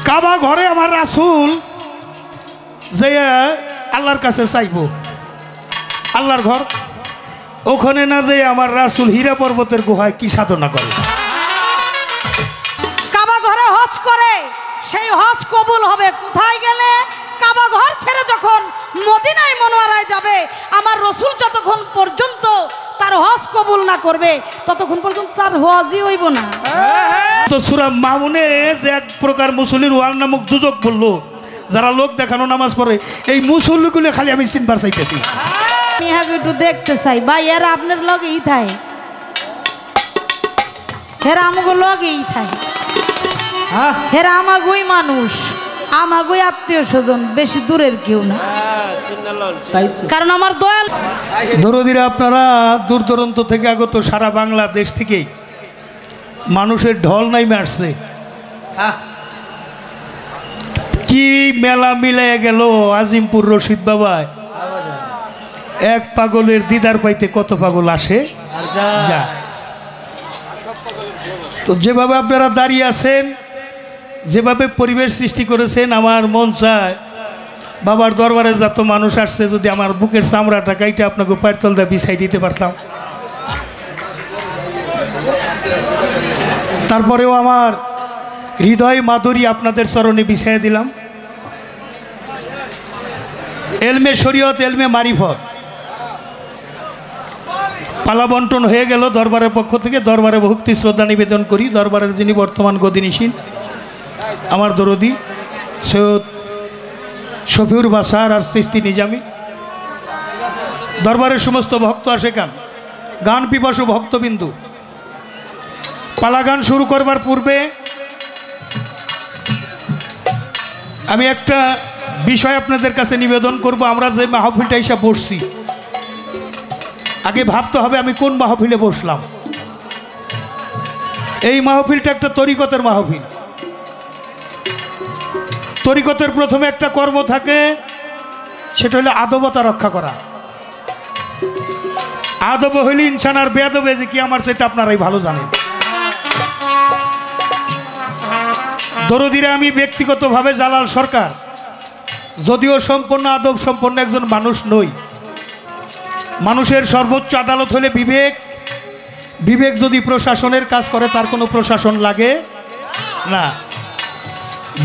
কাবা ঘরে আমার রাসূল যে আল্লাহর কাছে চাইব, আল্লাহর ঘর, ওখানে না যে আমার রাসূল হীরা পর্বতের গুহায় কি সাধনা করে। কাবা ঘরে হজ করে, সেই হজ কবুল হবে কোথায় গেলে? কাবা ঘর ছেড়ে যখন মদিনায় মুনওয়ারায় যাবে, আমার রসুল যতক্ষণ পর্যন্ত তার হজ কবুল না করবে ততক্ষণ পর্যন্ত তার হজই হইব না। তো সূরা মামুনে যে এক প্রকার মুসল্লির ওয়াল নামক দুজক বললো, যারা লোক দেখানো নামাজ পড়ে, এই মুসল্লিগুলো খালি আমি চিনবার চাইতেছি। আমি একটু দেখতে চাই ভাই, এরা আপনার লগেই থাই, হেরা আমাকে লগেই থাই, হেরা আমাগোই মানুষ, আমাগোই আত্মীয় স্বজন, বেশি দূরের কেউ না। কারণ আমার দয়াল দরদিরা, আপনারা দূর দূরান্ত থেকে আগত, সারা বাংলাদেশ থেকেই মানুষের ঢল নাইমে আসছে। কি মেলা মিলে গেল আজিমপুর রশিদ বাবায়। এক পাগলের দিদার পাইতে কত পাগল আসে যা। তো যেভাবে আপনারা দাঁড়িয়ে আছেন, যেভাবে পরিবেশ সৃষ্টি করেছেন, আমার মন চায় বাবার দরবারে যত মানুষ আসছে, যদি আমার বুকের চামড়াটা কাইটা আপনাকে পায়ের তল দিয়ে বিছাই দিতে পারতাম। তারপরেও আমার হৃদয় মাধুরী আপনাদের চরণে বিছাই দিলাম। এলমে শরীয়ত, এলমে মারিফত পালা বন্টন হয়ে গেল দরবারের পক্ষ থেকে। দরবারে ভক্তি শ্রদ্ধা নিবেদন করি দরবারের যিনি বর্তমান গদিনীশীল, আমার দরদি সৈয়দ শফিউর বাসার আর চিস্তি নিজামি, দরবারের সমস্ত ভক্ত আশেকান, গান পিপাসু ভক্তবিন্দু, পালা গান শুরু করবার পূর্বে আমি একটা বিষয় আপনাদের কাছে নিবেদন করব। আমরা যে মাহফিলটা এসে বসছি, আগে ভাবতে হবে আমি কোন মাহফিলে বসলাম। এই মাহফিলটা একটা তরিকতের মাহফিল। তরিকতের প্রথমে একটা কর্ম থাকে, সেটা হলো আদবতা রক্ষা করা। আদব হইলে ইনসান আর বেয়াদবে যে কি আমার চাইতে আপনারাই ভালো জানেন। দরদিরা, আমি ব্যক্তিগতভাবে জালাল সরকার, যদিও সম্পূর্ণ আদব সম্পন্ন একজন মানুষ নই। মানুষের সর্বোচ্চ আদালত হলে বিবেক। বিবেক যদি প্রশাসনের কাজ করে, তার কোনো প্রশাসন লাগে না।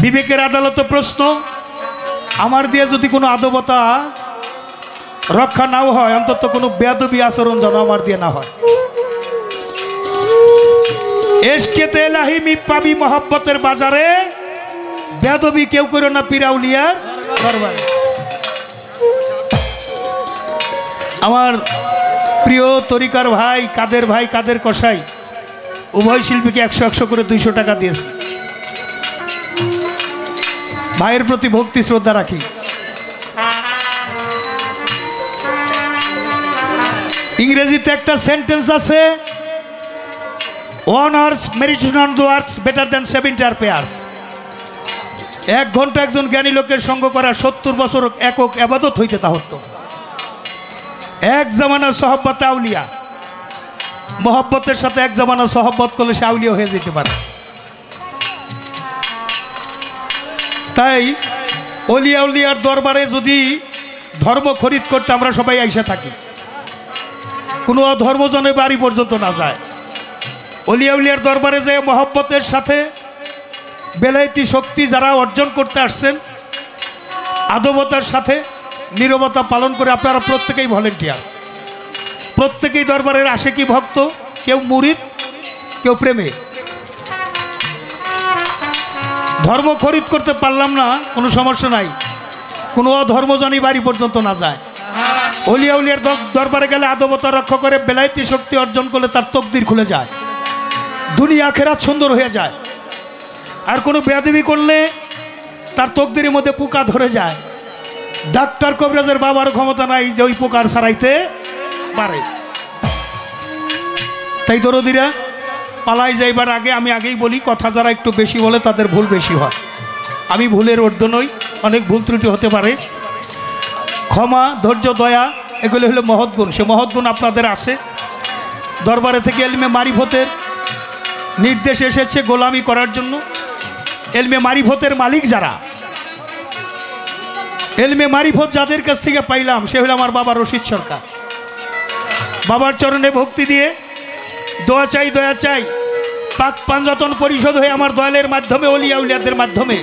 বিবেকের আদালতে প্রশ্ন, আমার দিয়ে যদি কোনো আদবতা রক্ষা নাও হয়, অন্তত কোনো বেয়াদবি আচরণ যেন আমার দিয়ে না হয়। এশকেতে এলাহি মিপাবি মহব্বতের বাজারে, বেয়াদবি কেউ করো না পিরাউলিয়ার দরবারে। আমার প্রিয় তরিকার ভাই কাদের কসাই উভয় শিল্পীকে 100 করে 200 টাকা দিয়েছে। ভাইয়ের প্রতি ভক্তি শ্রদ্ধা রাখি। ইংরেজিতে একটা সেন্টেন্স আছে, 1 hour meditation works better than 70 prayers। 1 ঘন্টা একজন জ্ঞানী লোকের সঙ্গ করা 70 বছর একক ইবাদত হইতে তা হতো। এক জামানা সহবত আউলিয়া, মহব্বতের সাথে এক জামানা সহবত করলে সে আউলিয়া হয়ে যেতে পারে। তাই অলিয়া উলিয়ার দরবারে যদি ধর্ম খরিদ করতে আমরা সবাই আইসা থাকি, কোনো অধর্মজনে বাড়ি পর্যন্ত না যায়। অলিয়া উলিয়ার দরবারে যে মহব্বতের সাথে বেলায়েতি শক্তি যারা অর্জন করতে আসছেন, আদবতার সাথে নীরবতা পালন করে, আপনারা প্রত্যেকেই ভলেন্টিয়ার, প্রত্যেকেই দরবারের আশেকি ভক্ত, কেউ মুরিদ, কেউ প্রেমে। ধর্ম খরিদ করতে পারলাম না, কোনো সমস্যা নাই, কোনো অধর্মজনই বাড়ি পর্যন্ত না যায়। অলিয়া উলিয়ার দরবারে গেলে আদবতা রক্ষা করে বেলায়েতি শক্তি অর্জন করলে তার তকদির খুলে যায়, দুনিয়া আখিরাত সুন্দর হয়ে যায়। আর কোনো বেয়াদবি করলে তার তকদিরের মধ্যে পোকা ধরে যায়। ডাক্তার কবিরাজের বাবার ক্ষমতা নাই যে ওই পোকার ছাড়াইতে পারে। তাই দরদিরা, পালাই যাইবার আগে আমি আগেই বলি, কথা যারা একটু বেশি বলে তাদের ভুল বেশি হয়। আমি ভুলের ঊর্ধ্বে নই, অনেক ভুল ত্রুটি হতে পারে। ক্ষমা, ধৈর্য, দয়া এগুলো হলো মহৎ গুণ। সে মহৎ গুণ আপনাদের আছে। দরবারে থেকে এলমে মারিফতের নির্দেশ এসেছে গোলামি করার জন্য। এলমে মারিফতের মালিক যারা, এলমে মারিফত যাদের কাছ থেকে পাইলাম, সে হলো আমার বাবা রশিদ সরকার। বাবার চরণে ভক্তি দিয়ে দোয়া চাই, দয়া চাই, পাক পাঞ্জাতন পরিষদ হয়ে আমার দয়ালের মাধ্যমে, অলিয়া উলিয়াদের মাধ্যমে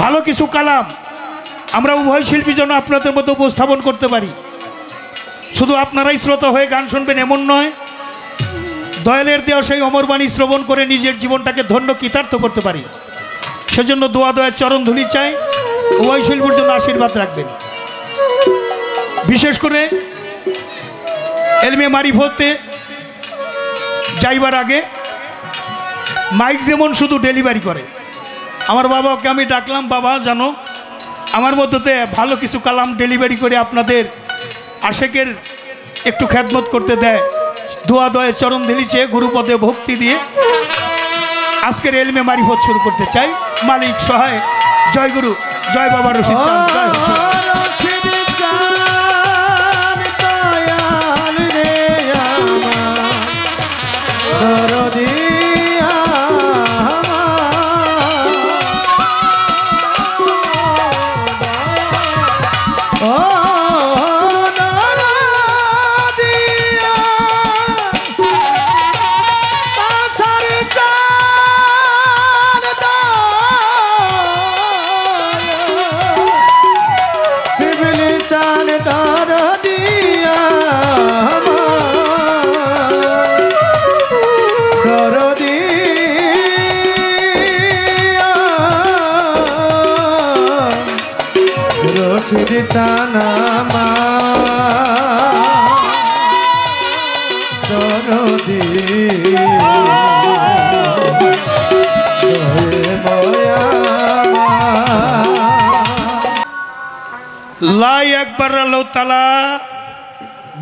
ভালো কিছু কালাম আমরা উভয় শিল্পী যেন আপনাদের মধ্যে উপস্থাপন করতে পারি। শুধু আপনারাই শ্রোতা হয়ে গান শুনবেন এমন নয়, দয়ালের দেওয়া সেই অমরবাণী শ্রবণ করে নিজের জীবনটাকে ধন্য কৃতার্থ করতে পারি। সেজন্য দোয়া দয়ার চরণ ধুলি চাই, উভয় শিল্পীর জন্য আশীর্বাদ রাখবেন। বিশেষ করে এলমে মারিফতে যাইবার আগে মাইক যেমন শুধু ডেলিভারি করে, আমার বাবাকে আমি ডাকলাম, বাবা জানো আমার মধ্যে ভালো কিছু কালাম ডেলিভারি করে আপনাদের আশেকের একটু খেদমত করতে দেয়। দোয়া দয়ে চরণ দিলিছে, গুরুপদে ভক্তি দিয়ে আজকের এলমে মারিফত শুরু করতে চাই। মালিক সহায়, জয় গুরু, জয় বাবা রশিদ চাঁদ, জয় চানা মা দরদি লাই একবার আল্লাহ তালা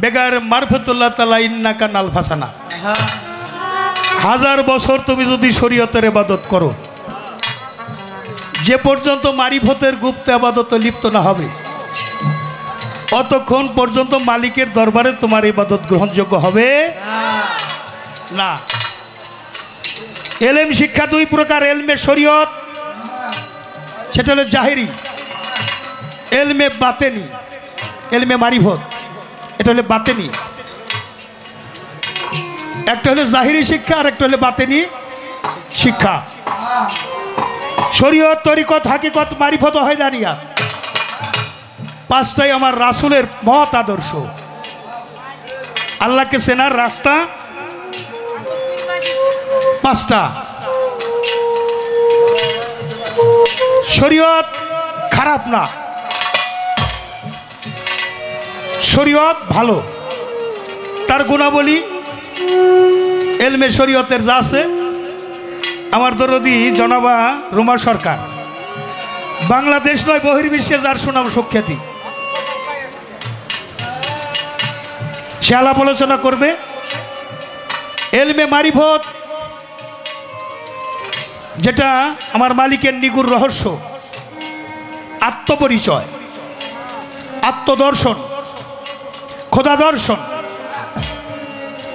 বেগার মারফতুল্লাহ তালা ইন্নাকা নাল ফাসানা। হাজার বছর তুমি যদি শরীয়তের ইবাদত করো, যে পর্যন্ত মারিফতের গুপ্ত ইবাদতে লিপ্ত না হবে, অতক্ষণ পর্যন্ত মালিকের দরবারে তোমার ইবাদত গ্রহণযোগ্য হবে না। এলেম শিক্ষা দুই প্রকার, এলমে শরীয়ত সেটা হলো জাহেরি, এলমে বাতেনি, এলমে মারিফত এটা হলো বাতেনি। একটা হলো জাহিরি শিক্ষা আর একটা হলো বাতেনি শিক্ষা। শরীয়ত, তরিকত, হাকিকত, মারিফত, হায়দারিয়া, পাঁচটাই আমার রাসূলের মহৎ আদর্শ। আল্লাহকে চেনার রাস্তা পাঁচটা। শরীয়ত খারাপ না, শরীয়ত ভালো, তার গুণাবলী এলমে শরীয়তের যা আছে। আমার দরদি জনাবা রুমা সরকার, বাংলাদেশ নয় বহির্বিশ্বে যার সুনাম সুখ্যাতি, সে আলাপ আলোচনা করবে। এলমে মারিফত যেটা আমার মালিকের নিগুড় রহস্য, আত্মপরিচয়, আত্মদর্শন, খোদা দর্শন,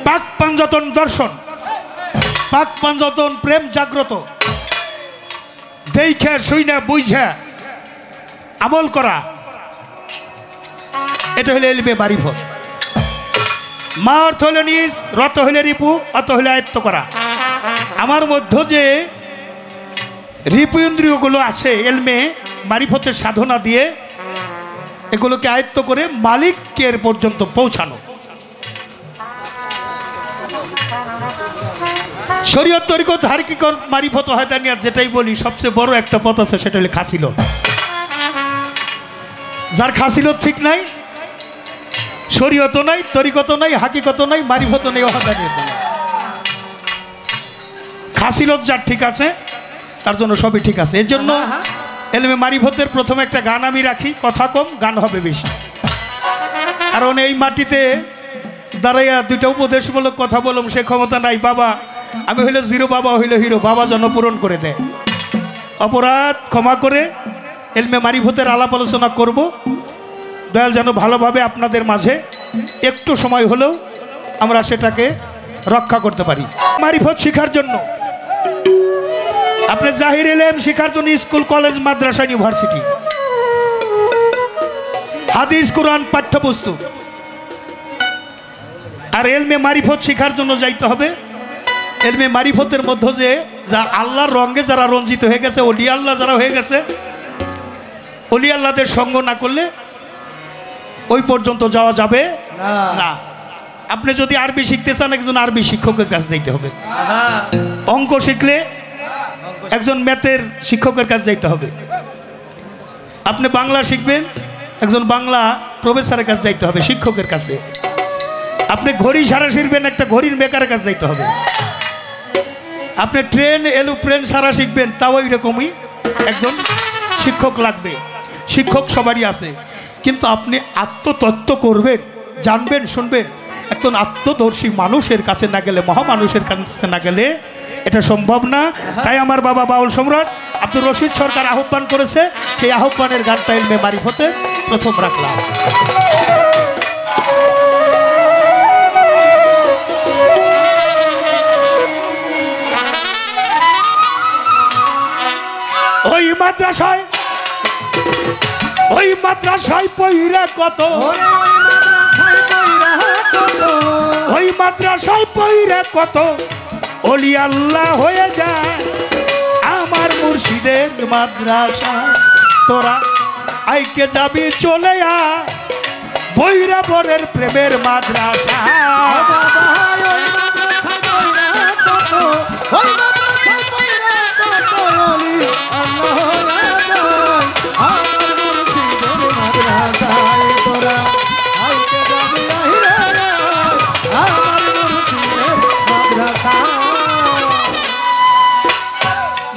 পাক পাঞ্জাতন দর্শন, পাক পাঞ্জাতন প্রেম জাগ্রত, দেখে শুইনা বুঝা আমল করা, এটা হলো এলমে মারিফত। মা অর্থ হলো নিজ, রত হলে রিপু, অত হলে আয়ত্ত করা। আমার মধ্য যে রিপু ইন্দ্রিয়গুলো আছে, এলমে মারিফতের সাধনা দিয়ে এগুলোকে আয়ত্ত করে মালিকের পর্যন্ত পৌঁছানো। শরীয়ত, তরিকত, হাকিকত, মারিফত, হায়দানিয়াত যেটাই বলি, সবচেয়ে বড় একটা পথ আছে, সেটা হলো খাসিলত। যার খাসিলত ঠিক নাই, শরীয়ত নাই, তরিকত নাই, হাকিকত নাই, মারিফত নাই, হায়দানিয়াত নাই। খাসিলত যার ঠিক আছে তার জন্য সবই ঠিক আছে। এর জন্য এলমে মারিফতের প্রথমে একটা গান আমি রাখি, কথা কম গান হবে বেশি, কারণ এই মাটিতে দাঁড়াইয়া দুইটা উপদেশমূলক কথা বললাম সে ক্ষমতা নাই। বাবা আমি হইলো জিরো, বাবা হইলো হিরো, বাবা যেন পূরণ করে দেয়। অপরাধ ক্ষমা করে এলমে মারিফতের আলাপ আলোচনা করব, দয়াল যেন ভালোভাবে আপনাদের মাঝে একটু সময় হলেও আমরা সেটাকে রক্ষা করতে পারি। মারিফত শিখার জন্য আপনি জাহির ইলম শিখার জন্য স্কুল কলেজ মাদ্রাসা ইউনিভার্সিটি, হাদিস কোরআন পাঠ্যপুস্তক, আর এলমে মারিফত শিখার জন্য যাইতে হবে। এলমে মারিফতের মধ্যে যে যা আল্লাহর রঙে যারা রঞ্জিত হয়ে গেছে, অলি আল্লাহ যারা হয়ে গেছে, অলি আল্লাহদের সঙ্গ না করলে ওই পর্যন্ত যাওয়া যাবে না। আপনি যদি আরবি শিখতে চান একজন আরবি শিক্ষকের কাছে যাইতে হবে। অঙ্ক শিখলে একজন ম্যাথের শিক্ষকের কাছে যাইতে হবে। আপনি বাংলা শিখবেন একজন বাংলা প্রফেসরের কাছে যাইতে হবে, শিক্ষকের কাছে। আপনি ঘড়ি সারা শিখবেন একটা ঘড়ির মেকারের কাছে যাইতে হবে। আপনি ট্রেন এরোপ্লেন সারা শিখবেন তাও ওই রকমই একজন শিক্ষক লাগবে। শিক্ষক সবারই আছে, কিন্তু আপনি আত্মতত্ত্ব করবেন, জানবেন, শুনবেন, একজন আত্মদর্শী মানুষের কাছে না গেলে, মহামানুষের কাছে না গেলে এটা সম্ভব না। তাই আমার বাবা বাউল সম্রাট আব্দুর রশিদ সরকার আহ্বান করেছে, সেই আহ্বানের গানটা ইলমে মারিফতে প্রথম রাখলাম। ওই মাদ্রাসায় পইরা কত, ওই মাদ্রাসায় পইরা কত অলি আল্লাহ হয়ে যায়। আমার মুর্শিদের মাদ্রাসা তোরা আইকে যাবি চলে আ, বৈরা বরের প্রেমের মাদ্রাসা।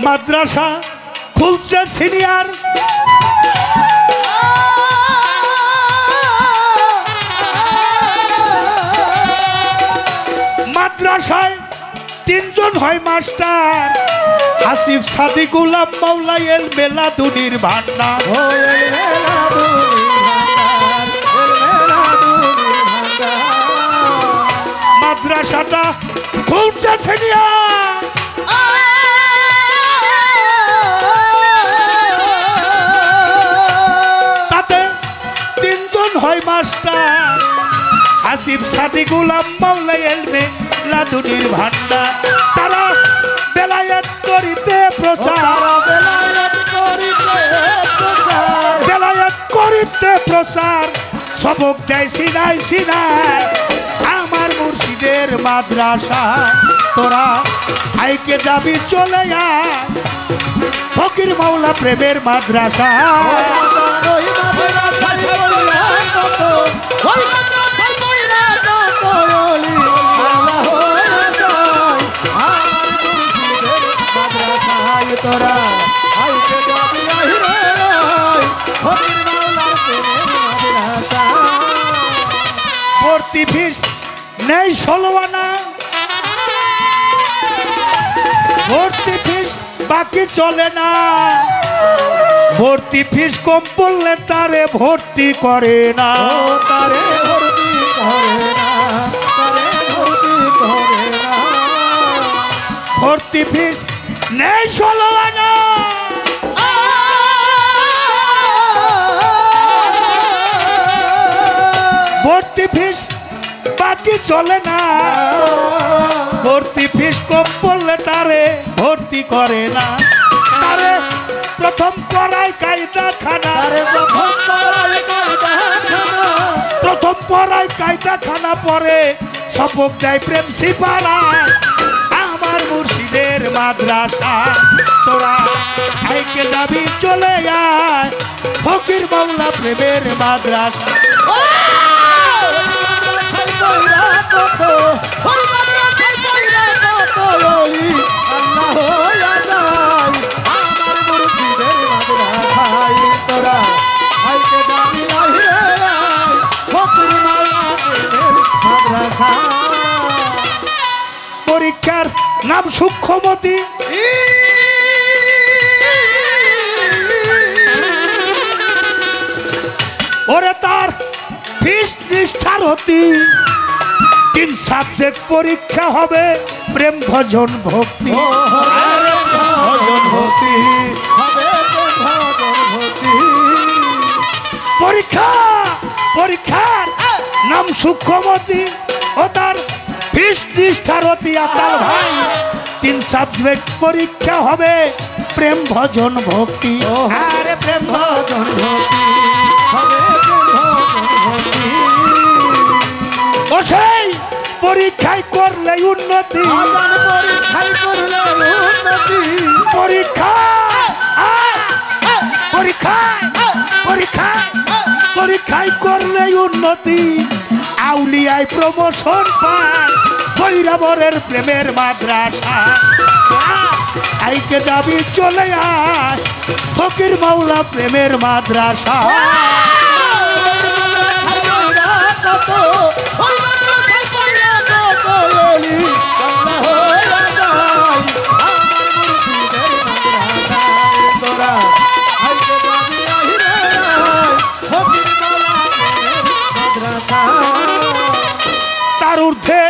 মাদ্রাসা খুলছে সিনিয়র, মাদ্রাসায় 3 জন হয় মাস্টার, আসিফ সাদিক গোলাম মাওলা এল মেলাদুনির ভান্ডার। মাদ্রাসাটা খুলছে সিনিয়র, তাতে 3 জন হয় মাস্টার, আসিফ সাদিক গোলাম মাওলা এল মেলাদুনির ভান্ডার। তারা বেলায়েত করিতে প্রচার, বেলায়েত করিতে প্রচার, সবক দেয় সিনাই সিনাই। আমার মুর্শিদের মাদ্রাসা তোরা আইকে যাবি চলে আয়, ফকির মাওলা প্রেমের মাদ্রাসা। তোরা আইকে যাবি ভর্তি ফিস নেই 16 আনা, ভর্তি ফিস বাকি চলে না, ভর্তি ফিস কম পড়লে তারে ভর্তি করে না, তারে ভর্তি করে না, তারে ভর্তি করে না। ভর্তি ফিস নেই 16 আনা, ভর্তি ফিস বাকি চলে না, ভর্তি ফিস কম পড়লে তারে ভর্তি করে না। তারে প্রথম পড়ায় কায়দা খানা, প্রথম পড়ায় কায়দা খানা পরে সবক দেয় প্রেম সিপারায়। আমার মুর্শিদের মাদ্রাসা তোরা আইকে যাবি চলে আয়, ফকির মাওলা প্রেমের মাদ্রাসা। পরীক্ষার নাম সূক্ষ্মমতি, ওরে তার ফিস নিষ্ঠার হতি। 3 সাবজেক্ট পরীক্ষা হবে, প্রেম ভজন ভক্তি, ভজন ভক্তি হবে প্রেম ভজন ভক্তি পরীক্ষা পরীক্ষার নাম সূক্ষ্মমতি ও তার ফিস নিষ্ঠার অতি আতাল ভাই 3 সাবজেক্ট পরীক্ষা হবে প্রেম ভজন ভক্তি আরে প্রেম ভজন ভক্তি হবে প্রেম ভজন ভক্তি ও সেই পরীক্ষায় করলে উন্নতি ভজন পরীক্ষায় করলে উন্নতি পরীক্ষা পরীক্ষায় পরীক্ষায় পরীক্ষায় করলে উন্নতি আউলিয়ায় প্রমোশন পায় ভৈরবরের প্রেমের মাদ্রাসা আইকে যাবি চলে আয় ফকির মাওলা প্রেমের মাদ্রাসা তার ঊর্ধ্বে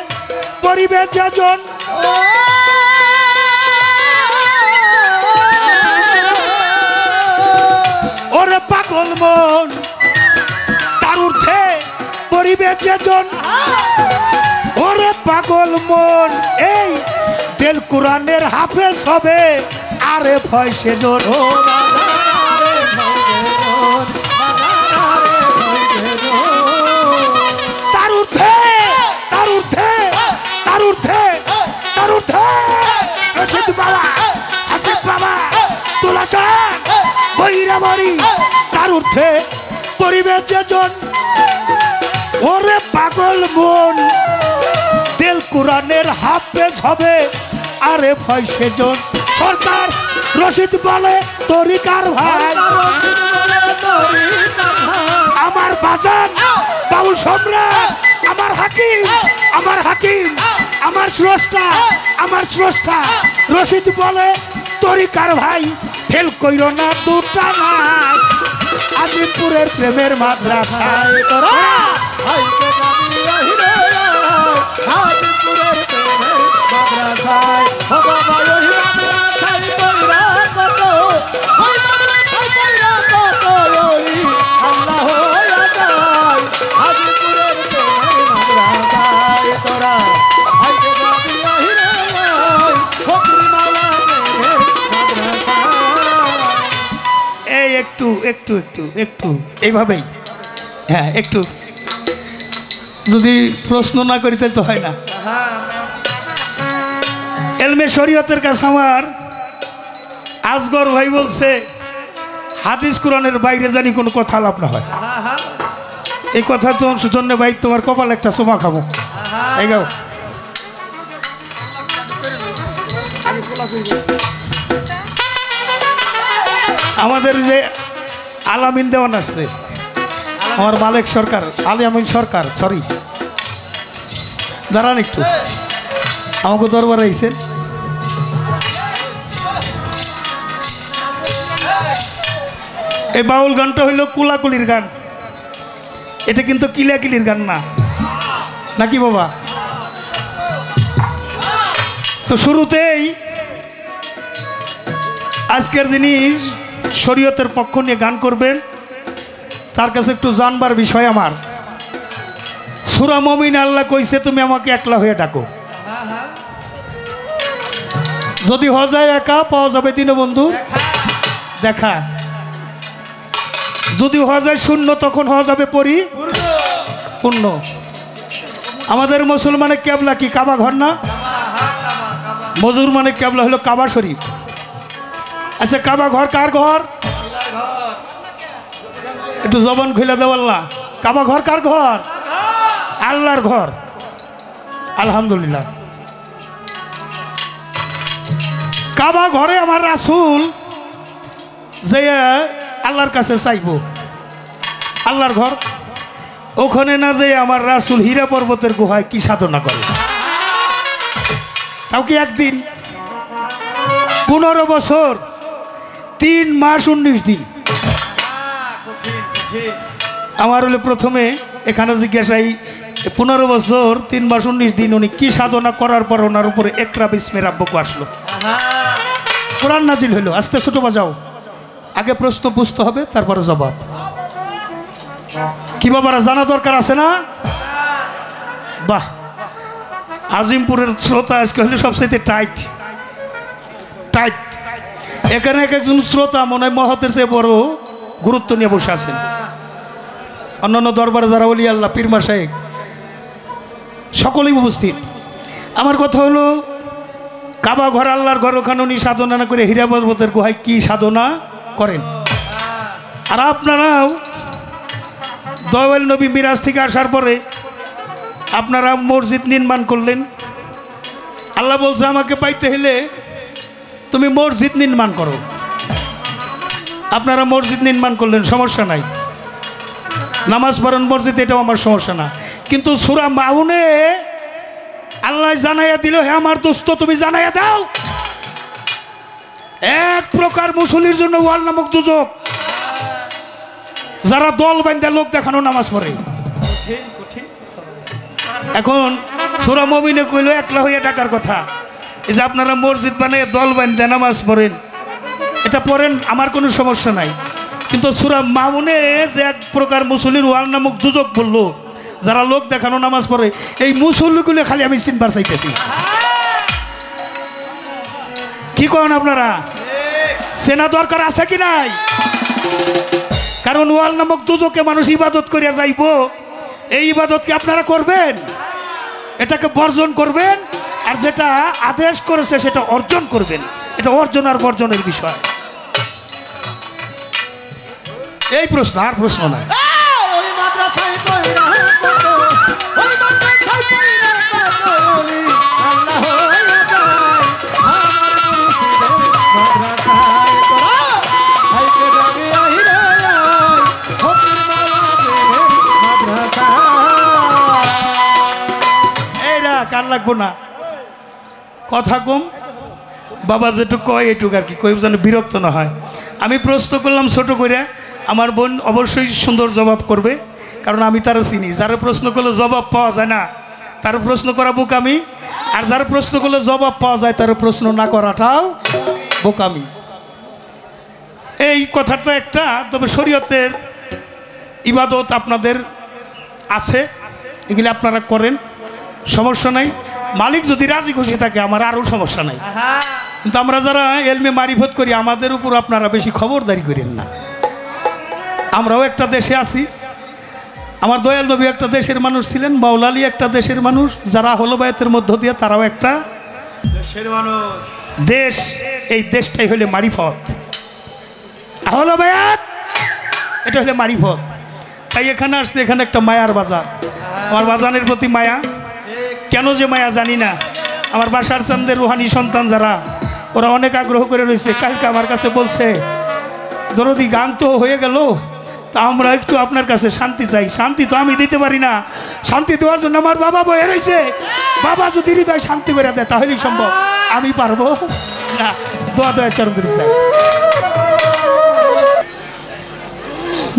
পরিবেশ যাজন ওরে পাগল মন তার ঊর্ধ্বে পরিবেশ যাজন ওরে পাগল মন এই তেল কোরআনের হাফেজ হবে আরে ফয়সে জন তার ঊর্ধ্বে তার ঊর্ধ্বে তার ঊর্ধ্বে তার ঊর্ধ্বে রশিদ বাবা আসিফ বাবা তোলা চান বৈরাবরী তার ঊর্ধ্বে পরিবেশ যেজন ওরে পাগল মন তেল কোরআনের হাফেজ হবে আরে ফয়সে জন সরকার রশিদ বলে তরিকার ভাই আমার বাজান বাউল সম্রাট আমার হাকিম আমার হাকিম আমার স্রষ্টা আমার স্রষ্টা রশিদ বলে তরিকার ভাই ফেল কইর না দুটা নাই আজিমপুরের প্রেমের মাদ্রাসায় তোরা আজিমপুরের প্রেমের মাদ্রাসায় ও বাবা ওই মাদ্রাসায় তোরা কত ওই মাদ্রাসায় তোরা কত ওই আল্লাহ যায় আজিমপুরের প্রেমের মাদ্রাসায় তোরা আইতে যাবি আহিরে ফকির মাওলা প্রেমের মাদ্রাসায় এই একটু একটু একটু একটু এইভাবেই হ্যাঁ একটু যদি প্রশ্ন না করি তাহলে তো হয় না এলমে শরীয়তের কাছে আমার আজগর ভাই বলছে হাদিস কোরআনের বাইরে জানি কোনো কথা আলাপ না হয় এই কথা তো জন্য ভাই তোমার কপাল একটা সোমা খাবো এই গাও আমাদের যে আলামিন দেওয়ান আসছে আমার মালিক সরকার আলিয়ামিন সরকার সরি দাঁড়ান একটু আমাকে দরবারে আইছেন এই বাউল গানটা হইল কুলাকুলির গান এটা কিন্তু কিলাকিলির গান না নাকি বাবা তো শুরুতেই আজকের জিনিস শরীয়তের পক্ষ নিয়ে গান করবেন তার কাছে একটু জানবার বিষয় আমার সূরা মুমিন আল্লাহ কইছে তুমি আমাকে একলা হয়ে ডাকো যদি হওয়া যায় একা পাওয়া যাবে দীনবন্ধু দেখা যদি হওয়া যায় শূন্য তখন হওয়া যাবে পূর্ণ আমাদের মুসলমানের কেবলা কি কাবা ঘর না মজুর মানে কেবলা হলো কাবা শরীফ আচ্ছা কাবা ঘর কার ঘর একটু জবান খুলে দেওয়াল না কাবা ঘর কার ঘর আল্লাহর ঘর আলহামদুলিল্লাহ কাবা ঘরে আমার রাসূল যে আল্লাহর কাছে চাইব আল্লাহর ঘর ওখানে না যে আমার রাসূল হীরা পর্বতের গুহায় কি সাধনা করে তাও কি একদিন 15 বছর 3 মাস 19 দিন আমার হলে প্রথমে এখানে জিজ্ঞাসাই 15 বছর 3 মাস 19 দিন উনি কি সাধনা করার পর ওনার উপরে একরা বিস্মে রাব্বকু আসলো কোরআন নাজিল হলো, আস্তে ছোট বাজাও, আগে প্রশ্ন বুঝতে হবে তারপরে জবাব। কি বাবারা জানা দরকার আছে না? বাহ, আজিমপুরের শ্রোতা আজকে হলে সবচেয়ে টাইট টাইট। এখানে এক একজন শ্রোতা মনে হয় মহতের চেয়ে বড় গুরুত্ব নিয়ে বসে আছেন। অন্যান্য দরবারে যারা ওলি আল্লাহ পীর মাশায়েখ সকলেই উপস্থিত। আমার কথা হলো, কাবা ঘর আল্লাহর ঘর, ওখানে উনি সাধনা না করে হীরা পর্বতের গুহায় কি সাধনা করেন। আর আপনারাও দয়াল নবী মিরাজ থেকে আসার পরে আপনারা মসজিদ নির্মাণ করলেন। আল্লাহ বলছে আমাকে পাইতে হলে তুমি মসজিদ নির্মাণ করো। আপনারা মসজিদ নির্মাণ করলেন, সমস্যা নাই, নামাজ পড়েন মসজিদ, এটাও আমার সমস্যা না। কিন্তু সূরা মাউনে আল্লাহ জানাইয়া দিল, হে আমার দোস্ত তুমি জানাইয়া দাও, এক প্রকার মুসলির জন্য ওয়াল নামক দুজক, যারা দল বান্ধা লোক দেখানো নামাজ পড়ে। এখন সূরা মুমিনে কইল একলা হইয়া টাকার কথা, এই যে আপনারা মসজিদ বানিয়ে দল বান্ধা নামাজ পড়েন, এটা পড়েন, আমার কোনো সমস্যা নাই। কিন্তু সূরা মাউনে যে এক প্রকার মুসলির ওয়াল নামক দুজক বললো, যারা লোক দেখানো নামাজ পড়ে, এই মুসল্লিগুলো খালি আমি চিনবার চাইতেছি। কি করেন আপনারা? চেনা দরকার আছে কি নাই? কারণ ওয়াল নামক দুজকে মানুষ ইবাদত করিয়া যাইব, এই ইবাদত কি আপনারা করবেন? এটাকে বর্জন করবেন, আর যেটা আদেশ করেছে সেটা অর্জন করবেন। এটা অর্জন আর বর্জনের বিষয়। এই প্রশ্ন, আর প্রশ্ন নাই। কার লাগবো না, কথা কম, বাবা যেটুক কয় এটুক আর কি, কই যেন বিরক্ত না হয়। আমি প্রশ্ন করলাম ছোট করে, আমার বোন অবশ্যই সুন্দর জবাব করবে, কারণ আমি তারা চিনি। যারা প্রশ্ন করলে জবাব পাওয়া যায় না তার প্রশ্ন করা বোকামি, আর যারা প্রশ্ন করলে জবাব পাওয়া যায় তার প্রশ্ন না করাটাও বোকামি। এই কথাটা একটা, তবে শরীয়তের ইবাদত আপনাদের আছে, এগুলি আপনারা করেন, সমস্যা নাই। মালিক যদি রাজি খুশি থাকে আমার আরও সমস্যা নাই। কিন্তু আমরা যারা এলমে মারিফত করি, আমাদের উপর আপনারা বেশি খবরদারি করেন না। আমরাও একটা দেশে আছি, আমার দয়াল নবী একটা দেশের মানুষ ছিলেন, মাওলা আলী একটা দেশের মানুষ, যারা হলো বায়াতের মধ্য দিয়ে তারাও একটা দেশের মানুষ। দেশ, এই দেশটাই হলে মারিফত, হলো বায়াত এটা হলে মারিফত। তাই এখানে আসছে, এখানে একটা মায়ার বাজার, আমার বাজানের প্রতি মায়া, কেন যে মায়া জানি না। আমার বাসার চান্দের রুহানি সন্তান যারা, ওরা অনেক আগ্রহ করে রয়েছে। কালকে আমার কাছে বলছে, দরদি গান তো হয়ে গেল, তা আমরা একটু আপনার কাছে শান্তি চাই। শান্তি তো আমি দিতে পারি না, শান্তি দেওয়ার জন্য আমার বাবা বয়ে রয়েছে। বাবা যদি হৃদয় শান্তি করে দেয় তাহলেই সম্ভব, আমি পারবো না। দোয়া দয়া চরণ করি স্যার।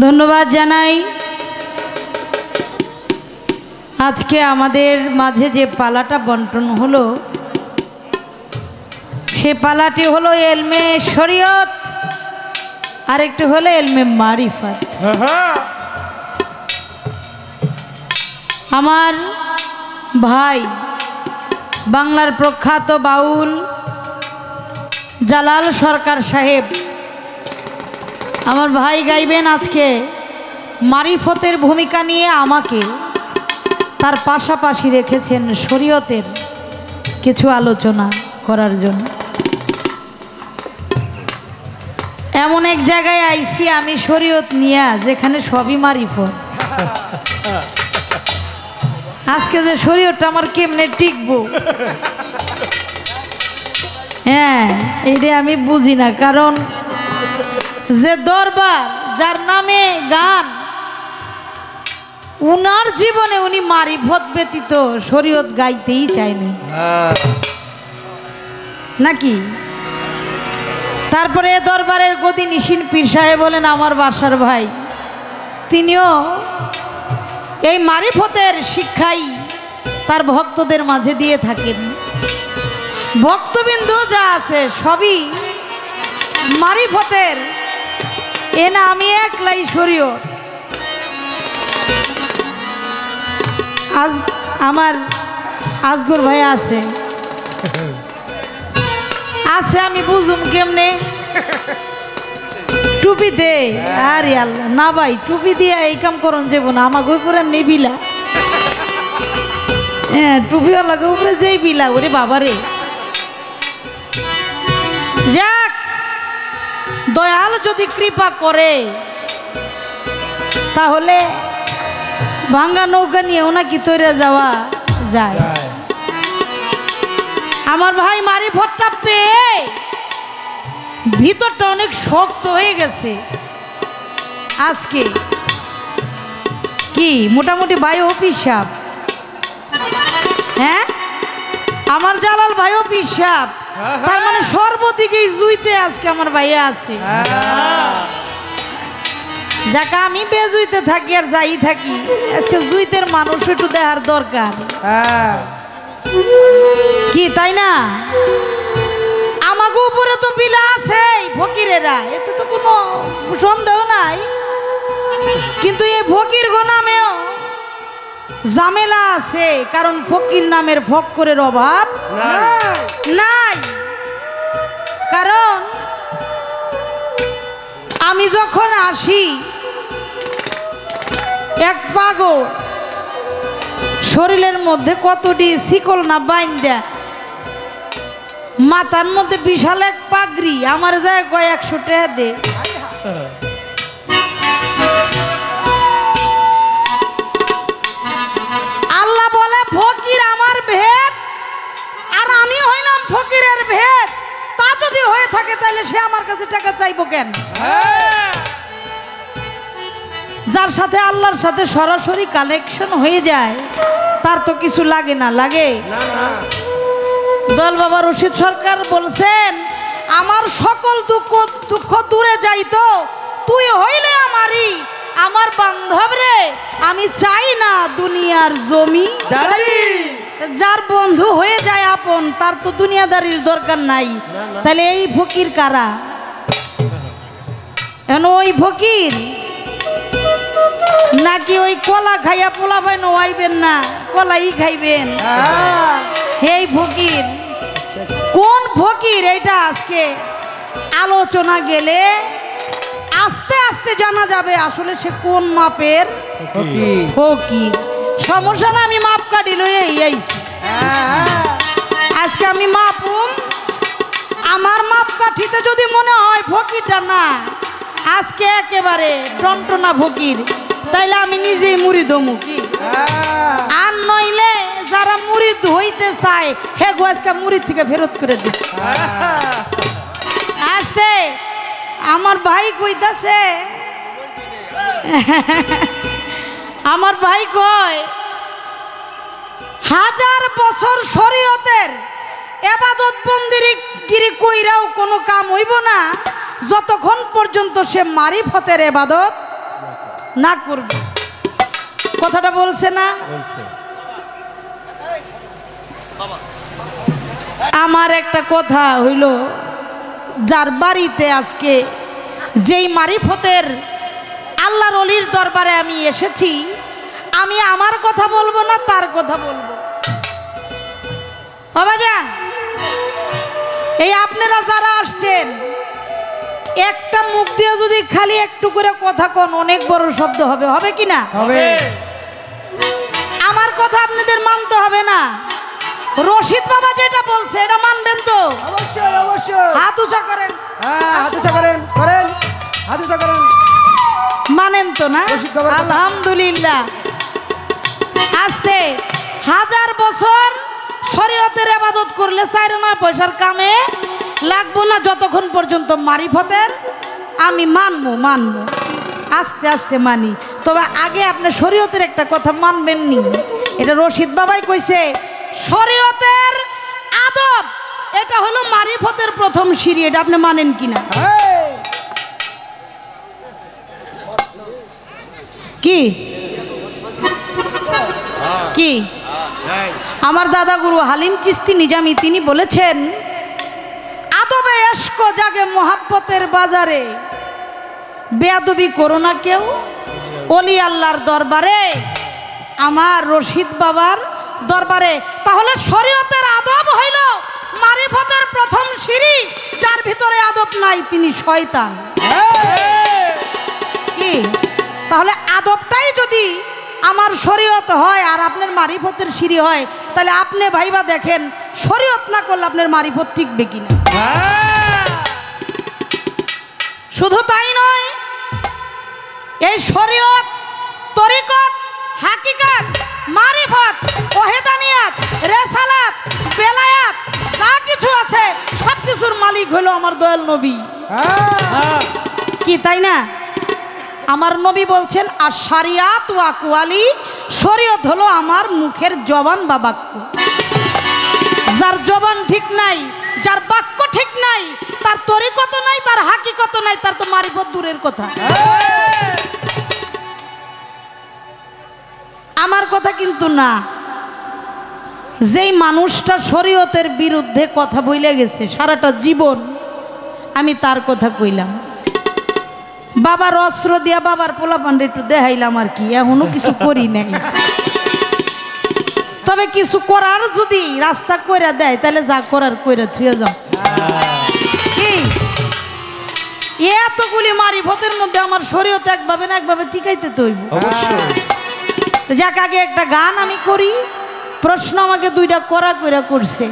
ধন্যবাদ জানাই। আজকে আমাদের মাঝে যে পালাটা বন্টন হলো, সে পালাটি হলো এলমে শরীয়ত, আরেকটি হলো এলমে মারিফত। আমার ভাই বাংলার প্রখ্যাত বাউল জালাল সরকার সাহেব, আমার ভাই গাইবেন আজকে মারিফতের ভূমিকা নিয়ে, আমাকে তার পাশাপাশি রেখেছেন শরীয়তের কিছু আলোচনা করার জন্য। এমন এক জায়গায় আইছি আমি শরীয়ত নিয়ে, যেখানে সবই মারিফত। আজকে যে শরীয়তটা আমার কেমনে টিকবো, হ্যাঁ এইটা আমি বুঝি না। কারণ যে দরবার, যার নামে গান, উনার জীবনে উনি মারিফত ব্যতীত শরীয়ত গাইতেই চাইনি নাকি। তারপরে দরবারের গদি নিশিন পীর সাহেব বলেন আমার বাসার ভাই, তিনিও এই মারিফতের শিক্ষাই তার ভক্তদের মাঝে দিয়ে থাকেন। ভক্তবিন্দু যা আছে সবই মারিফতের এ না আমি একলাই শরীয়। আজ আমার আজগর ভাই আছে আছে আমি বুঝুম কেমনে টুপি দে। আরে আল্লাহ না ভাই টুপি দিয়ে এই কাম করন যাব না আমাকে উপরে নেবিলা। হ্যাঁ টুপিওয়ালাকে উপরে যেই বিলা ওরে বাবারে। যাক দয়াল যদি কৃপা করে তাহলে ভাঙ্গা নৌকা নিয়েও নাকি তৈরি যাওয়া যায়। আমার ভাই মারিফতটা পেয়ে ভিতরটা অনেক শক্ত হয়ে গেছে। আজকে কি মোটামুটি ভাই অফিস সাহেব, হ্যাঁ আমার জালাল ভাই অফিস সাহেব, তার মানে সর্বদিকে জুইতে আজকে আমার ভাইয়া আছে। যাক আমি বেজুইতে থাকি আর যাই থাকি আজকে জুইতের মানুষ একটু দেখার দরকার কি তাই না? আমাকে উপরে তো বিলা আছে ফকিরেরা, এতে তো কোনো সন্দেহ নাই, কিন্তু এই ফকির গো নামেও ঝামেলা আছে। কারণ ফকির নামের ফক্করের অভাব নাই। কারণ আমি যখন আসি এক পাগল শরীরের মধ্যে কতটি শিকল না বাইন্দা, মাথার মধ্যে বিশাল এক পাগড়ি, আমার যায় কয় 100 টাকা দে। আল্লাহ বলে ফকির আমার ভেদ আর আমি হইলাম ফকিরের ভেদ। তা যদি হয়ে থাকে তাহলে সে আমার কাছে টাকা চাইবো কেন? যার সাথে আল্লাহর সাথে সরাসরি কানেকশন হয়ে যায় তার তো কিছু লাগে না, লাগে দল বাবা রশিদ সরকার বলছেন আমার সকল দুঃখ দূরে যাইতো তুই হইলে আমারই। আমার বান্ধব রে আমি চাই না দুনিয়ার জমি, যার বন্ধু হয়ে যায় আপন তার তো দুনিয়াদারির দরকার নাই। তাহলে এই ফকির কারা? এখন ওই ফকির নাকি ওই কলা খাইয়া পোলা ভাই নোয়াইবেন না, কলাই খাইবেন? এই ফকির কোন ফকির এটা আজকে আলোচনা গেলে আস্তে আস্তে জানা যাবে আসলে সে কোন মাপের ফকির। সমস্যা না, আমি মাপ কাটি লই আইছি আজকে। আমি মাপুম, আমার মাপ কাঠিতে যদি মনে হয় ফকিরটা না আজকে একেবারে টনটনা ফকির, তাইলে আমি নিজেই মুড়ি দমু কি। আর নইলে যারা মুড়ি হইতে চায় হে গো আজকে মুড়ি থেকে ফেরত করে দিই। আসতে আমার ভাই কইতাছে, আমার ভাই কয় 1000 বছর শরীয়তের ইবাদত বন্দেগী কইরাও কোনো কাম হইব না যতক্ষণ পর্যন্ত সে মারিফতের ইবাদত না করবে। কথাটা বলছে না? আমার একটা কথা হইল, যার বাড়িতে আজকে যেই মারিফতের আল্লাহর ওলির দরবারে আমি এসেছি, আমি আমার কথা বলবো না তার কথা বলবো। বাবাজান এই আপনারা যারা আসছেন একটা মুখ দিয়ে যদি খালি একটু করে কথা কন অনেক বড় শব্দ হবে, হবে কি না? আমার কথা আপনাদের মানতে হবে না। রশিদ বাবা যেটা বলছে এটা মানবেন তো? অবশ্যই অবশ্যই। হাত উঁচা করেন, হাত উঁচা করেন, করেন হাত উঁচা করেন। মানেন তো না? আলহামদুলিল্লাহ। আস্তে 1000 বছর শরীয়তের ইবাদত করলে 4 আনা পয়সার কামে লাগবো না যতক্ষণ পর্যন্ত মারিফতের আমি মানবো আস্তে আস্তে মানি। তবে আগে আপনি শরীয়তের একটা কথা মানবেন নি, এটা রশিদ বাবাই কইছে। শরীয়তের আদব এটা হলো মারিফতের প্রথম সিঁড়ি, এটা আপনি মানেন কিনা? কি কি আমার দাদা গুরু হালিম চিস্তি নিজামি তিনি বলেছেন আদবে আশক জাগে মোহাব্বতের বাজারে, বেয়াদবি করো না কেউ অলি আল্লাহর দরবারে, আমার রশিদ বাবার দরবারে। তাহলে শরীয়তের আদব হইল মারিফতের প্রথম সিঁড়ি, যার ভিতরে আদব নাই তিনি শয়তান। কি তাহলে আদবটাই যদি আমার শরীয়ত হয় আর আপনার মারিফতের সিঁড়ি হয়, তাহলে আপনি ভাইবা দেখেন শরীয়ত না করলে আপনার মারিফত টিকবে কিনা। শুধু তাই নয়, এই শরীয়ত, তরিকত, হাকিকাত, মারিফত, ওহেদানিয়াত, রেসালাত, বেলায়াত যা কিছু আছে সব কিছুর মালিক হলো আমার দয়াল নবী। কি তাই না? আমার নবী বলছেন আশ-শারিয়াত ওয়া আকওয়ালি, শরীয়ত হলো আমার মুখের জবান বা বাক্য। যার জবান ঠিক নাই, যার বাক্য ঠিক নাই, তার তরিকত নাই, তার হাকিকত নাই, তার তো মারিফত দূরের কথা। আমার কথা কিন্তু না, যেই মানুষটা শরীয়তের বিরুদ্ধে কথা বইলে গেছে সারাটা জীবন, আমি তার কথা কইলাম। বাবার অস্ত্র দিয়া বাবার পোলাপান্ডে একটু দেখাইলাম আর কি, এমনও কিছু করি নাই। তবে কিছু করার যদি রাস্তা কইরা দেয় তাহলে যা করার কইরা থুয়ে যাও। কি এতগুলি মারিফতের মধ্যে আমার শরীয়ত একভাবে না একভাবে টিকাইতে তো হইব। যাক, আগে একটা গান আমি করি। প্রশ্ন আমাকে দুইটা করা কইরা করছে,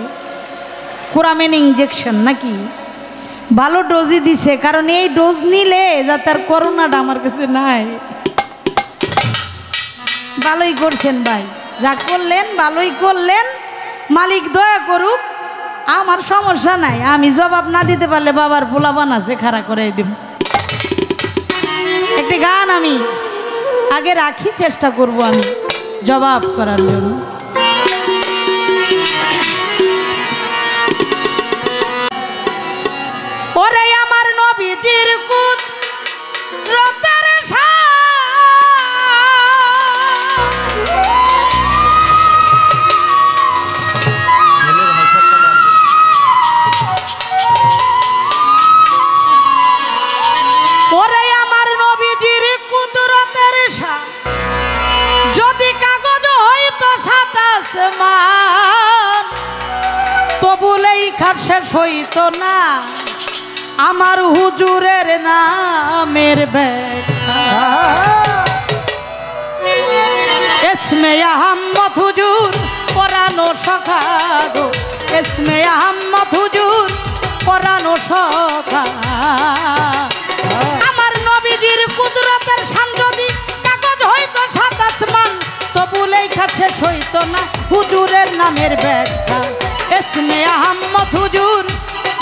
কোরামেন ইনজেকশন নাকি ভালো ডোজই দিছে, কারণ এই ডোজ নিলে যাতে আর করোনাটা আমার কাছে নাই। ভালোই করছেন ভাই, যা করলেন ভালোই করলেন, মালিক দয়া করুক, আমার সমস্যা নাই। আমি জবাব না দিতে পারলে বাবার পোলাপান আছে খাড়া করে দিব। একটি গান আমি আগে রাখি, চেষ্টা করব আমি জবাব করার জন্য। ওরে আমার নবীজির কুদরতের ওরে আমার নবীজির কুদরতের যদি কাগজ হইতো সাত আসমান, তবু লেখা শেষ হইতো না আমার হুজুরের নামের ব্যাখ্যা। ইসমে আহমদ হুজুর পরানো সখা গো, ইসমে আহমদ হুজুর পরানো সখা। আমার নবীজির কুদরতের শান যদি কাগজ হইতো সাত আসমান, তবু লেখা শেষ হইতো না হুজুরের নামের ব্যাখ্যা। ইসমে আহমদ হুজুর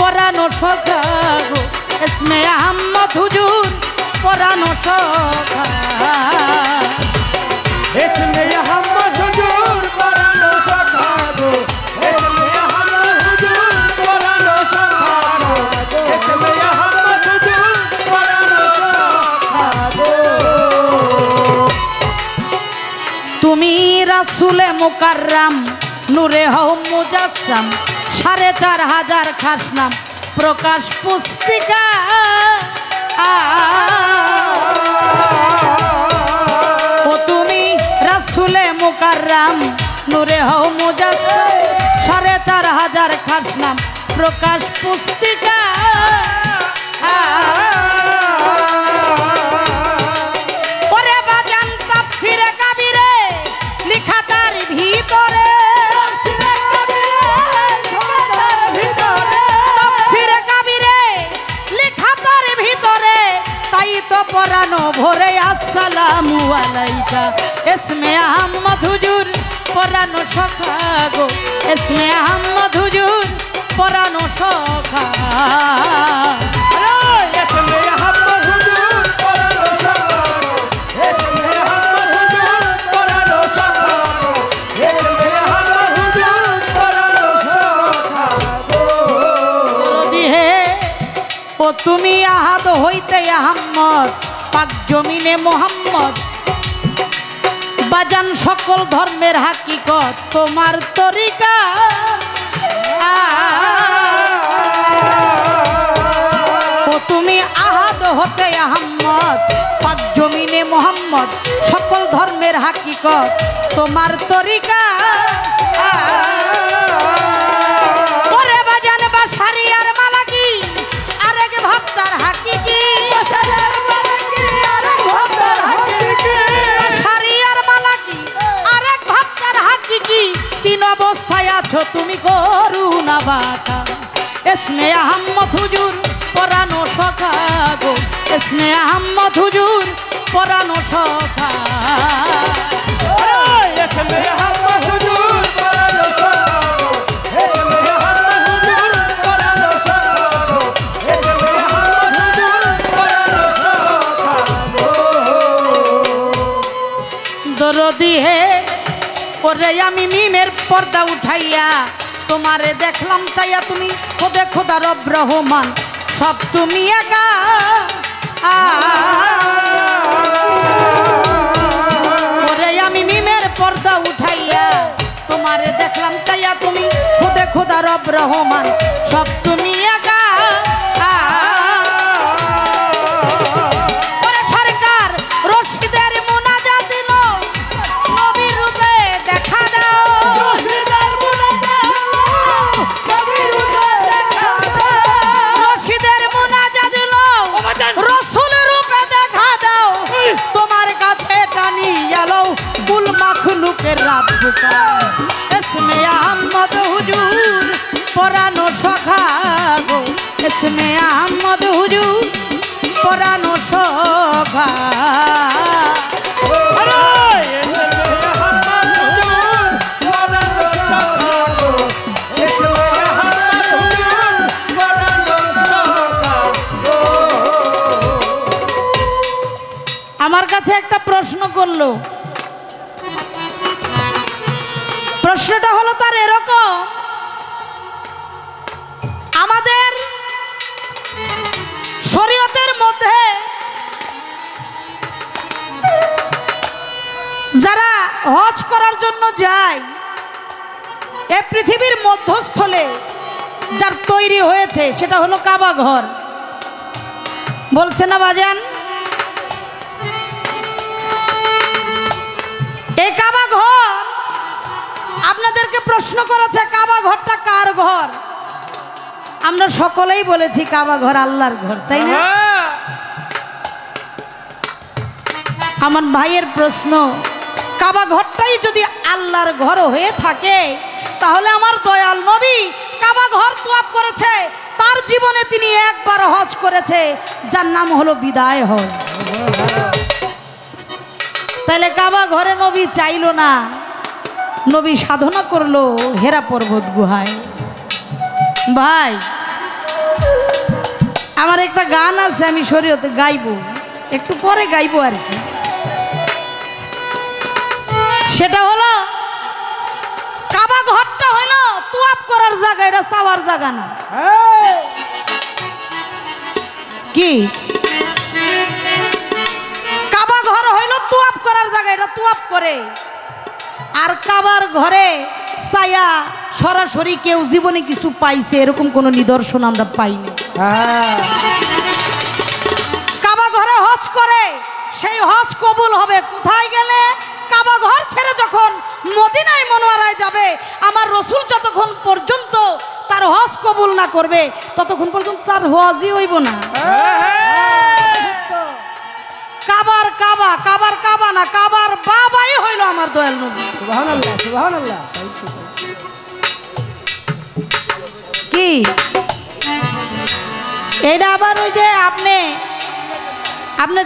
পরানো সখা গো, ইসমে আহমদ হুজুর পরানো সখা। ইসমে আহমদ হুজুর পরানো সখা গো, ইসমে আহমদ হুজুর পরানো সখা গো, ইসমে আহমদ হুজুর পরানো সখা গো। তুমি রাসূলে মুকাররম নূরে হও মুজাসসাম, ৪,৫০০ খাস নাম প্রকাশ পুস্তিকা। ও তুমি রাসূলে মুকাররম নূরে হও মুজাসসাম, ৪,৫০০ খাস নাম প্রকাশ পুস্তিকা। ওরে বাজান তাফসীরে কাবিরে লিখা তার ভিতরে, পরানো ভরে আসসালামু আলাইকা। ইসমে আহমদ হুজুর পরানো সখা গো, ইসমে আহমদ হুজুর পরানো সখা। ইসমে আহমদ হুজুর পরানো সখা গো, ইসমে আহমদ হুজুর পরানো সখা গো, ইসমে আহমদ হুজুর পরানো সখা গো। দিহে ও তুমি আহাদ হইতে আহমদ, পাক জমিনে মোহাম্মদ বাজান সকল ধর্মের হাকিকত তোমার তরিকা। হতে আহম্মদ পাক জমিনে মোহাম্মদ সকল ধর্মের হাকিকত তোমার তরিকা ওরে বাজান বাসারি আর মালাকি আরেক ভাবতার হাকিকি বাসারি আর মালাকি আরেক ভাবতার হাকিকি তিন অবস্থায় আছো তুমি করুণা বাটা এসমে আহম্মদ হুজুর পরানো সখা গো এসমে আহম্মদ হুজুর পরানো সখা দরদি হে ওরে আমি মিমের পর্দা উঠাইয়া তোমারে দেখলাম তাইয়া তুমি খোদে খোদা রব রহমান সব তুমি একা ওরে আমি মিমের পর্দা উঠাইয়া তোমারে দেখলাম তাইয়া তুমি খোদে খোদা রব রহমান সব তুমি একা ওরে সরকার রশিদের মুনাজাত দিল নবীর রূপে দেখা দাও রশিদের মুনাজাত দিল রসুল রূপে দেখা দাও তোমার কাছে টানি এলো কুল মাখলুকের রাত বুকা এসমে আহম্মদ হুজুর পরানো সখা গো এসমে আহম্মদ হুজুর পরানো সখা আমার কাছে একটা প্রশ্ন করলো প্রশ্নটা হলো তার এরকম আমাদের শরীয়তের মধ্যে যারা হজ করার জন্য যায় এই পৃথিবীর মধ্যস্থলে যার তৈরি হয়েছে সেটা হলো কাবা ঘর বলছে না বাজান এই কাবা ঘর আপনাদেরকে প্রশ্ন করেছে কাবা ঘরটা কার ঘর আমরা সকলেই বলেছি কাবা ঘর আল্লাহর ঘর তাই না আমার ভাইয়ের প্রশ্ন কাবা ঘরটাই যদি আল্লাহর ঘর হয়ে থাকে তাহলে আমার দয়াল নবী কাবা ঘর তোয়াফ করেছে তার জীবনে তিনি একবার হজ করেছে যার নাম হলো বিদায় হজ তাহলে কাবা ঘরে নবী চাইলো না নবী সাধনা করলো হেরা পর্বত গুহায় ভাই আমার একটা গান আছে আমি শরীয়তে গাইবো একটু পরে গাইবো আর কি সেটা হলো কাবা ঘরটা হলো তোয়াফ করার জায়গা এটা চাওয়ার জায়গা না কি কাবা ঘর হইল তোয়াফ করার জায়গা এটা তোয়াফ করে আর কাবার ঘরে ছায়া সরাসরি কেউ জীবনে কিছু পাইছে এরকম কোনো নিদর্শন আমরা পাইনি কাবা ঘরে হজ করে সেই হজ কবুল হবে কোথায় গেলে কাবা ঘর ছেড়ে যখন মদিনায় মনোয়ারায় যাবে আমার রসুল যতক্ষণ পর্যন্ত তার হজ কবুল না করবে ততক্ষণ পর্যন্ত তার হজই হইব না কাবার কাবা কাবার কাবা না কাবার বাবাই হইল আমার দয়াল নবী সুবহানাল্লাহ সুবহানাল্লাহ কি এটা আবার ওই যে আপনি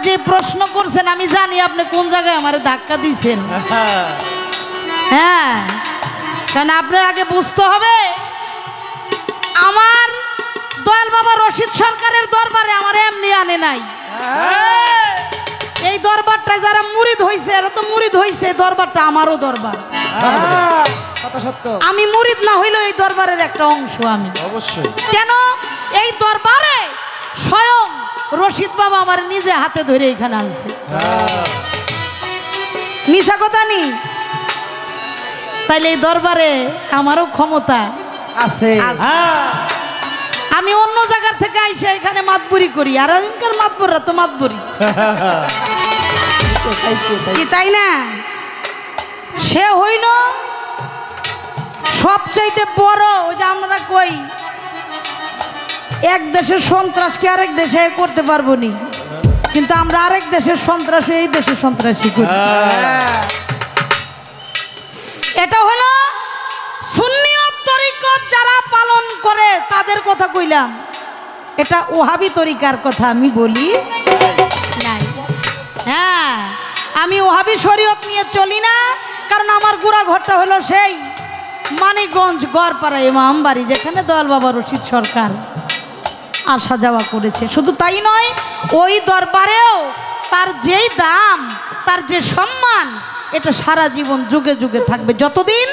যে প্রশ্ন করছেন আমি জানি আপনি কোন জায়গায় আমারে ধাক্কা দিয়েছেন হ্যাঁ কারণ আপনার আগে বুঝতে হবে আমার দয়াল বাবা রশিদ সরকারের দরবারে আমার এমনি আনে নাই এই দরবারটায় যারা মুরিদ হইছে এরা তো মুরিদ হইছে দরবারটা আমারও দরবার আমি মুরিদ না হইলেও এই দরবারের একটা অংশ আমি অবশ্যই কেন এই দরবারে স্বয়ং রশিদ বাবা আমার নিজে হাতে ধরে এখানে আনছে মিছা কথা নি তাইলে এই দরবারে আমারও ক্ষমতা আছে আমি অন্য জায়গার থেকে আইসা এখানে মাতবুরি করি, আর এখানকার মাতবররা তো মাতবুরি, কি তাই না? সে হইল সবচাইতে বড়, ওই যে আমরা কই এক দেশের সন্ত্রাসকে আরেক দেশে করতে পারবো নি, কিন্তু আমরা আরেক দেশের সন্ত্রাস এই দেশের সন্ত্রাসী করি। এটা হলো সুন্নিয়ত তরিকত যারা পালন করে তাদের কথা কইলাম, এটা ওহাবি তরিকার কথা আমি বলি নাই। হ্যাঁ, আমি ওহাবি শরীয়ত নিয়ে চলি না, কারণ আমার গোড়া ঘরটা হলো সেই মানিকগঞ্জ গড়পাড়া ইমামবাড়ি, যেখানে দয়াল বাবা রশিদ সরকার আসা যাওয়া করেছে। শুধু তাই নয়, ওই দরবারেও তার যেই দাম, তার যে সম্মান, এটা সারা জীবন যুগে যুগে থাকবে, যতদিন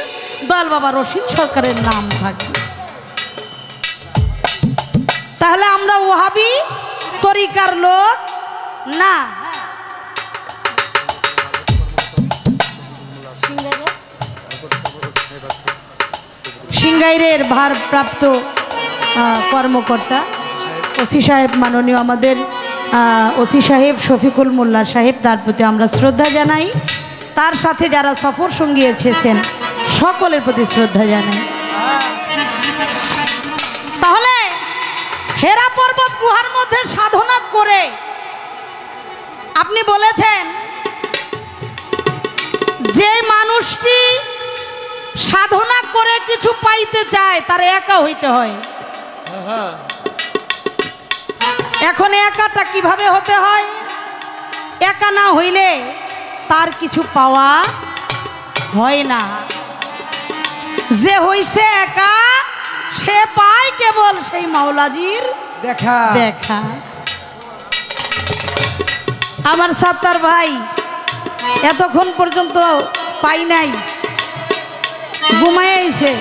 দয়াল বাবা রশিদ সরকারের নাম থাকবে। তাহলে আমরা ওহাবি তরিকার লোক না। সিংগাইরের ভারপ্রাপ্ত কর্মকর্তা ওসি সাহেব, মাননীয় আমাদের ওসি সাহেব শফিকুল মোল্লা সাহেব, তার প্রতি আমরা শ্রদ্ধা জানাই। তার সাথে যারা সফর সঙ্গী এসেছেন সকলের প্রতি শ্রদ্ধা জানাই। তাহলে হেরা পর্বত গুহার মধ্যে সাধনা করে আপনি বলেছেন যে মানুষটি সাধনা করে কিছু পাইতে চায় তার একা হইতে হয়। এখন একাটা কিভাবে হতে হয়? একা না হইলে তার কিছু পাওয়া হয় না। যে হইছে একা সে পায় কেবল সেই মাওলাজির দেখা দেখা। আমার সাত্তার ভাই এতক্ষণ পর্যন্ত পাই নাই, ঘুমাইছে।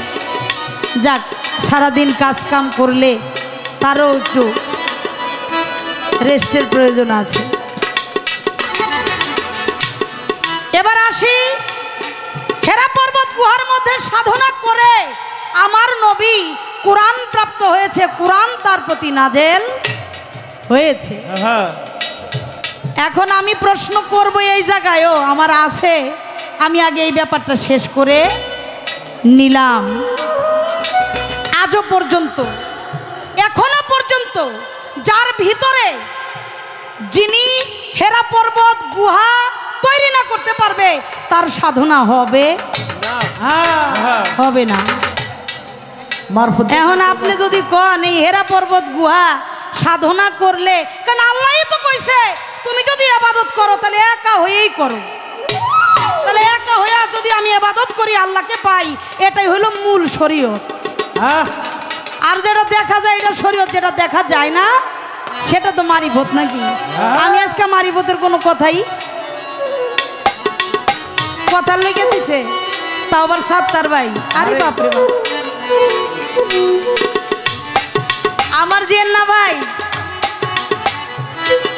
যাক, সারাদিন কাজ কাম করলে তারও একটু রেস্টের প্রয়োজন আছে। এবার আসি, হেরা পর্বত গুহার মধ্যে সাধনা করে আমার নবী কুরআন প্রাপ্ত হয়েছে, কুরআন তার প্রতি নাজেল হয়েছে। এখন আমি প্রশ্ন করব, এই জায়গায়ও আমার আছে, আমি আগে এই ব্যাপারটা শেষ করে নিলাম। আজও পর্যন্ত, এখনো পর্যন্ত যার ভিতরে, যিনি হেরা পর্বত গুহা তৈরি না করতে পারবে তার সাধনা হবে হবে না। এখন আপনি যদি কন এই হেরা পর্বত গুহা সাধনা করলে, কারণ আল্লাহই তো কইছে তুমি যদি ইবাদত করো তাহলে একা হয়েই করো, তাহলে একা হইয়া যদি আমি ইবাদত করি আল্লাহকে পাই, এটাই হলো মূল শরীয়ত। আর যেটা দেখা যায় এটা শরীয়ত, যেটা দেখা যায় না সেটা তো মারিফত নাকি? আমি আজকে মারিফতের কোনো কথা লেগে দিছে, তাও আবার সাত্তার ভাই। আরে বাপরে বাপ, আমার জিন্না ভাই,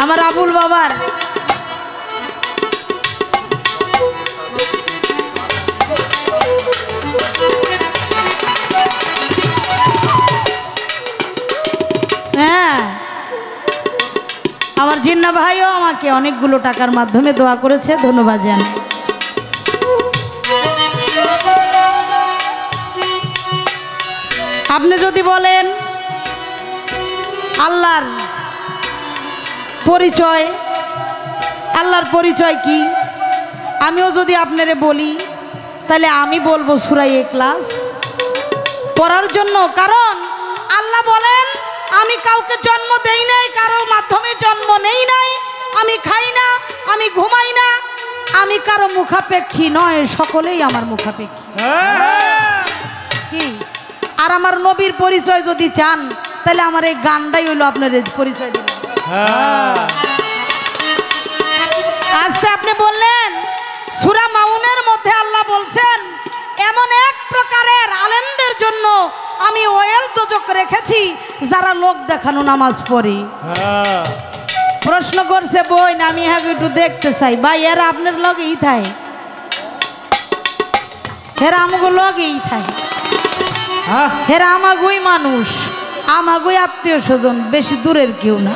আমার আবুল বাবার হ্যাঁ, আমার জিন্না ভাইও আমাকে অনেকগুলো টাকার মাধ্যমে দোয়া করেছে, ধন্যবাদ জানাই। আপনি যদি বলেন আল্লাহর পরিচয়, আল্লাহর পরিচয় কি, আমিও যদি আপনারে বলি তাহলে আমি বলবো সূরা ইখলাস পড়ার জন্য। কারণ আল্লাহ বলেন আমি কাউকে জন্ম দেই নাই, কারো মাধ্যমে জন্ম নেই নাই, আমি খাই না, আমি ঘুমাই না, আমি কারো মুখাপেক্ষী নয়, সকলেই আমার মুখাপেক্ষী। কি? আর আমার নবীর পরিচয় যদি চান তাহলে আমার এই গানটাই হইলো আপনার পরিচয় দিন। আজকে আপনি বললেন সূরা মাউনের মধ্যে আল্লাহ বলছেন এমন এক প্রকারের আলেমদের জন্য আমি ওয়েল দোজক রেখেছি যারা লোক দেখানো নামাজ পড়ে। প্রশ্ন করছে বই না, আমি হ্যাঁ একটু দেখতে চাই। ভাই এরা আপনার লগেই থাকে, এরা আমাকে লগেই থাকে, এরা আমাগুই মানুষ, আমাগোই আত্মীয় স্বজন, বেশি দূরের কেউ না।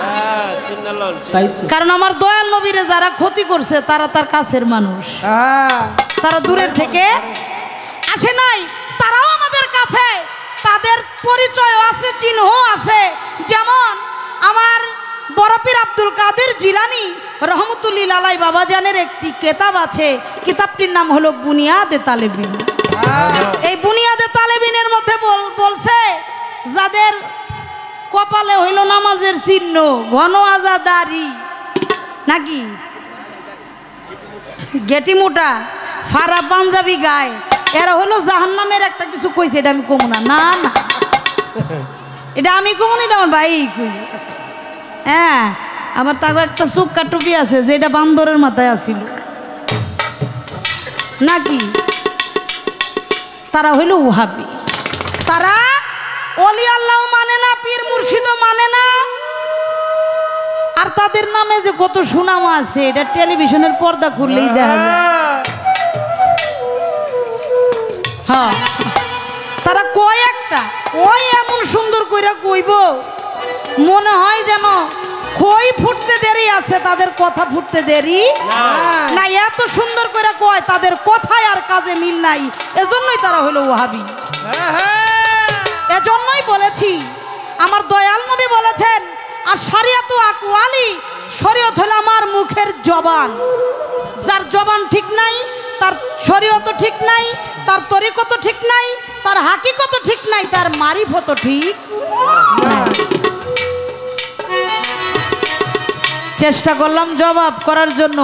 তাই তো কারণ আমার দয়াল নবীরে যারা ক্ষতি করছে তারা তার কাছের মানুষ, তারা দূরের থেকে আসে নাই, তারাও আমাদের কাছে, তাদের পরিচয় আছে, চিহ্ন আছে। যেমন আমার বরপীর আব্দুল কাদের জিলানী রহমতুল্লিল আলাই বাবাজানের একটি কিতাব আছে, কিতাবটির নাম হলো বুনিয়াদে তালেবিন। এই বুনিয়াদে তালেবিনের মধ্যে বলছে যাদের কপালে হইল নামাজের চিহ্ন, ঘন আজাদারি নাকি গেটি মোটা ফারা পাঞ্জাবি গায়ে, এরা হলো জাহান্নামের একটা কিছু কইছে, এটা আমি কমু না, না না এটা আমি কমু না, এটা আমার ভাই কই। হ্যাঁ, আমার তাকে একটা চুক্কা টুপি আছে যেটা বান্দরের মাথায় আসিল নাকি, তারা হইল ওহাবি। তারা অলি আল্লাহ মানে না, পীর মুর্শিদও মানে না, আর তাদের নামে যে কত সুনাম আছে এটা টেলিভিশনের পর্দা খুললেই দেখা যায়। হ্যাঁ, তারা কয় একটা ওই এমন সুন্দর কইরা কইব মনে হয় যেন খই ফুটতে দেরি আছে, তাদের কথা ফুটতে দেরি না, এত সুন্দর করে কয়, তাদের কথায় আর কাজে মিল নাই, এজন্যই তারা হলো ওয়াহাবি। এজন্যই বলেছি, আমার দয়াল নবী বলেছেন, আর শরিয়াতু আকওয়ালি, শরীয়ত হলো আমার মুখের জবান, যার জবান ঠিক নাই তার শরীয়ত ঠিক নাই, তার তরিকত ঠিক নাই, তার হাকিকত ঠিক নাই, তার মারিফত ঠিক। চেষ্টা করলাম জবাব করার জন্য।